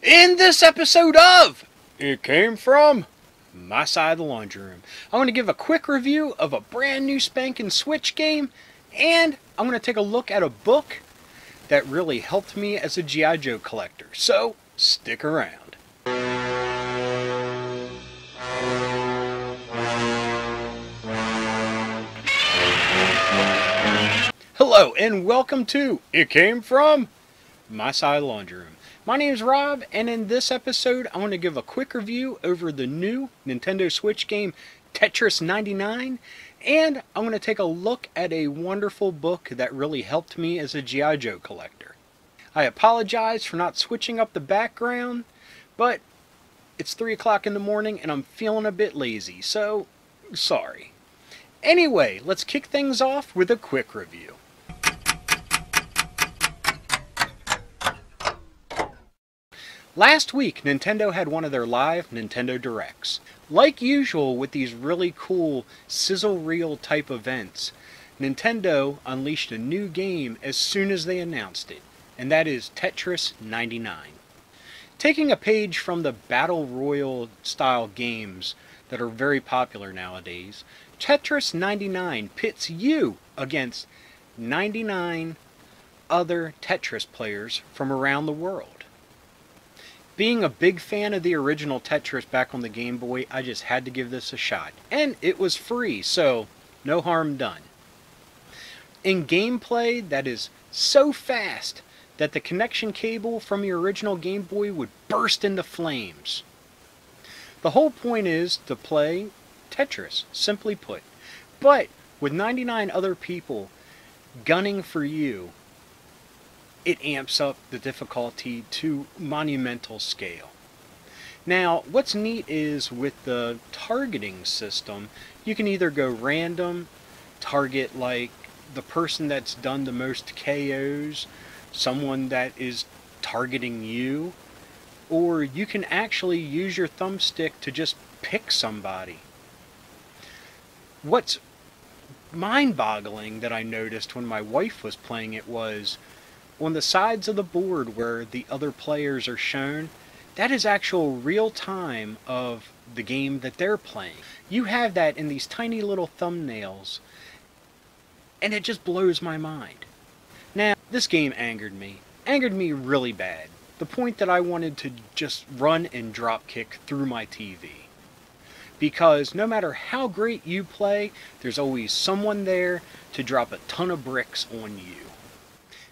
In this episode of It Came From My Side of the Laundry Room, I'm going to give a quick review of a brand new spanking Switch game, and I'm going to take a look at a book that really helped me as a G.I. Joe collector. So, stick around. Hello, and welcome to It Came From My Side of the Laundry Room. My name is Rob, and in this episode, I want to give a quick review over the new Nintendo Switch game Tetris 99, and I'm going to take a look at a wonderful book that really helped me as a G.I. Joe collector. I apologize for not switching up the background, but it's 3 o'clock in the morning and I'm feeling a bit lazy, so sorry. Anyway, let's kick things off with a quick review. Last week, Nintendo had one of their live Nintendo Directs. Like usual with these really cool sizzle reel type events, Nintendo unleashed a new game as soon as they announced it, and that is Tetris 99. Taking a page from the Battle Royale style games that are very popular nowadays, Tetris 99 pits you against 99 other Tetris players from around the world. Being a big fan of the original Tetris back on the Game Boy, I just had to give this a shot. And it was free, so no harm done. In gameplay that is so fast that the connection cable from your original Game Boy would burst into flames. The whole point is to play Tetris, simply put. But with 99 other people gunning for you, it amps up the difficulty to monumental scale. Now, what's neat is with the targeting system, you can either go random, target like the person that's done the most KOs, someone that is targeting you, or you can actually use your thumbstick to just pick somebody. What's mind-boggling that I noticed when my wife was playing it was on the sides of the board where the other players are shown, that is actual real time of the game that they're playing. You have that in these tiny little thumbnails, and it just blows my mind. Now, this game angered me really bad. The point that I wanted to just run and drop kick through my TV. Because no matter how great you play, there's always someone there to drop a ton of bricks on you.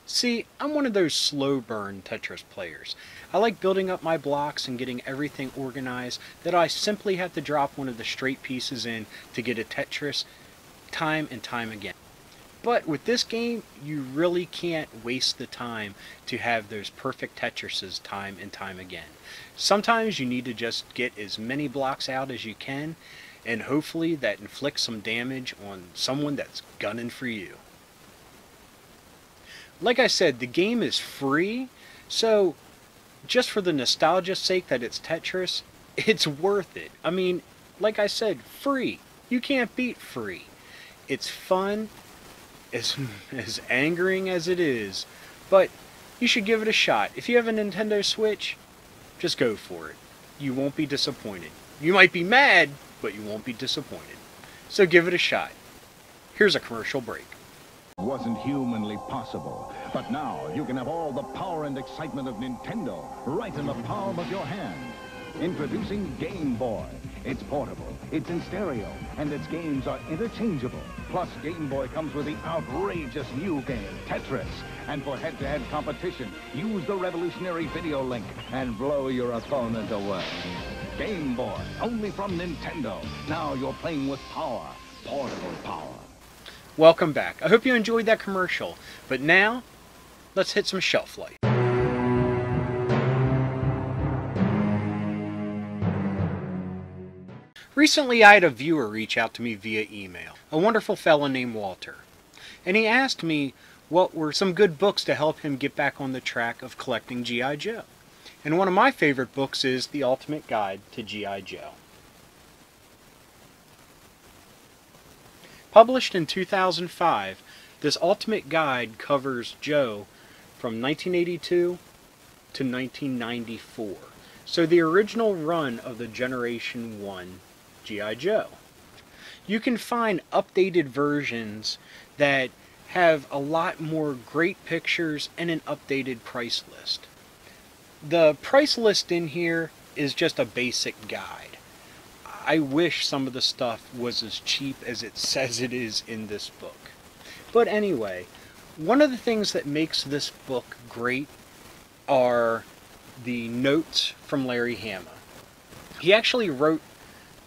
See, I'm one of those slow burn Tetris players. I like building up my blocks and getting everything organized that I simply have to drop one of the straight pieces in to get a Tetris time and time again. But with this game, you really can't waste the time to have those perfect Tetrises time and time again. Sometimes you need to just get as many blocks out as you can, and hopefully that inflicts some damage on someone that's gunning for you. Like I said, the game is free, so just for the nostalgia's sake that it's Tetris, it's worth it. I mean, like I said, free. You can't beat free. It's fun, as angering as it is, but you should give it a shot. If you have a Nintendo Switch, just go for it. You won't be disappointed. You might be mad, but you won't be disappointed. So give it a shot. Here's a commercial break. Wasn't humanly possible, but now you can have all the power and excitement of Nintendo right in the palm of your hand. Introducing Game Boy. It's portable, it's in stereo, and its games are interchangeable. Plus, Game Boy comes with the outrageous new game, Tetris. And for head-to-head competition, use the revolutionary video link and blow your opponent away. Game Boy, only from Nintendo. Now you're playing with power, portable power. Welcome back. I hope you enjoyed that commercial. But now, let's hit some shelf life. Recently, I had a viewer reach out to me via email, a wonderful fella named Walter. And he asked me what were some good books to help him get back on the track of collecting G.I. Joe. And one of my favorite books is The Ultimate Guide to G.I. Joe. Published in 2005, this Ultimate Guide covers Joe from 1982 to 1994. So the original run of the Generation 1 G.I. Joe. You can find updated versions that have a lot more great pictures and an updated price list. The price list in here is just a basic guide. I wish some of the stuff was as cheap as it says it is in this book. But anyway, one of the things that makes this book great are the notes from Larry Hama. He actually wrote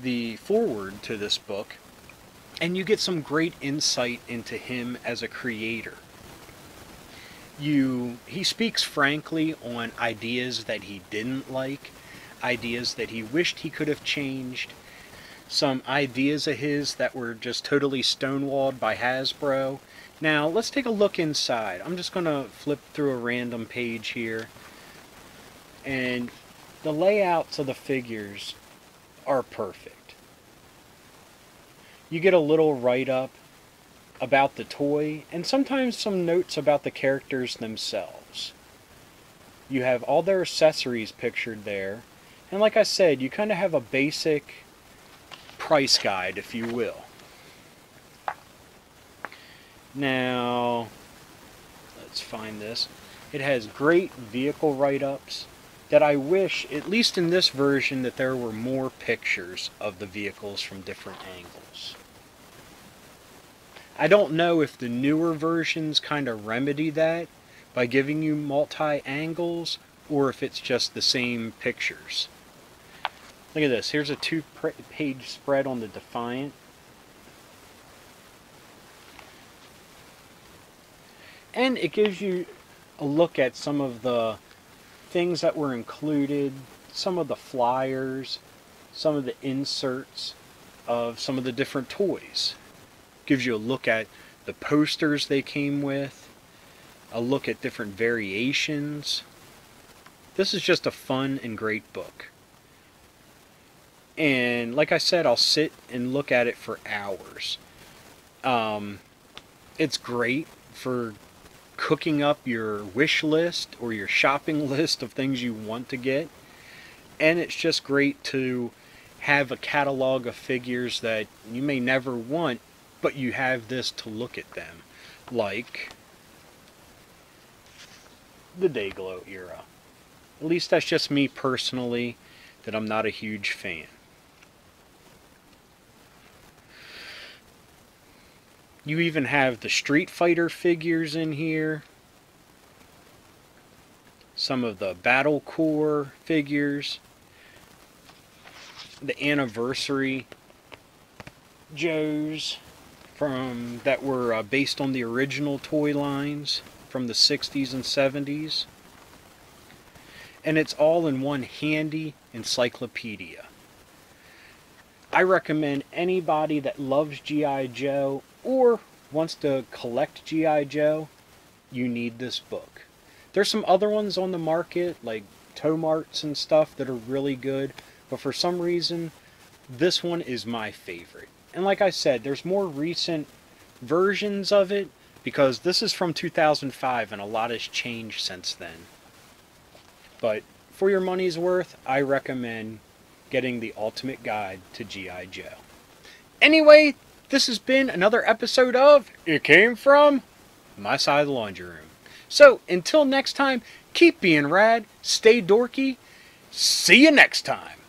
the foreword to this book, and you get some great insight into him as a creator. He speaks frankly on ideas that he didn't like, ideas that he wished he could have changed, some ideas of his that were just totally stonewalled by Hasbro. Now, let's take a look inside. I'm just going to flip through a random page here, and the layouts of the figures are perfect. You get a little write-up about the toy, and sometimes some notes about the characters themselves. You have all their accessories pictured there, and like I said, you kind of have a basic price guide, if you will. Now, let's find this. It has great vehicle write-ups that I wish, at least in this version, that there were more pictures of the vehicles from different angles. I don't know if the newer versions kind of remedy that by giving you multi-angles, or if it's just the same pictures. Look at this. Here's a 2-page spread on the Defiant. And it gives you a look at some of the things that were included, some of the flyers, some of the inserts of some of the different toys. Gives you a look at the posters they came with, a look at different variations. This is just a fun and great book. And like I said, I'll sit and look at it for hours. It's great for cooking up your wish list or your shopping list of things you want to get. And it's just great to have a catalog of figures that you may never want, but you have this to look at them. Like the Dayglow era. At least that's just me personally, that I'm not a huge fan. You even have the Street Fighter figures in here. Some of the Battle Core figures. The Anniversary Joes that were based on the original toy lines from the 60s and 70s. And it's all in one handy encyclopedia. I recommend anybody that loves G.I. Joe or wants to collect G.I. Joe, you need this book. There's some other ones on the market, like Tomarts and stuff, that are really good, but for some reason, this one is my favorite. And like I said, there's more recent versions of it, because this is from 2005 and a lot has changed since then. But for your money's worth, I recommend getting the Ultimate Guide to G.I. Joe. Anyway, this has been another episode of It Came From My Side of the Laundry Room. So, until next time, keep being rad, stay dorky, see you next time.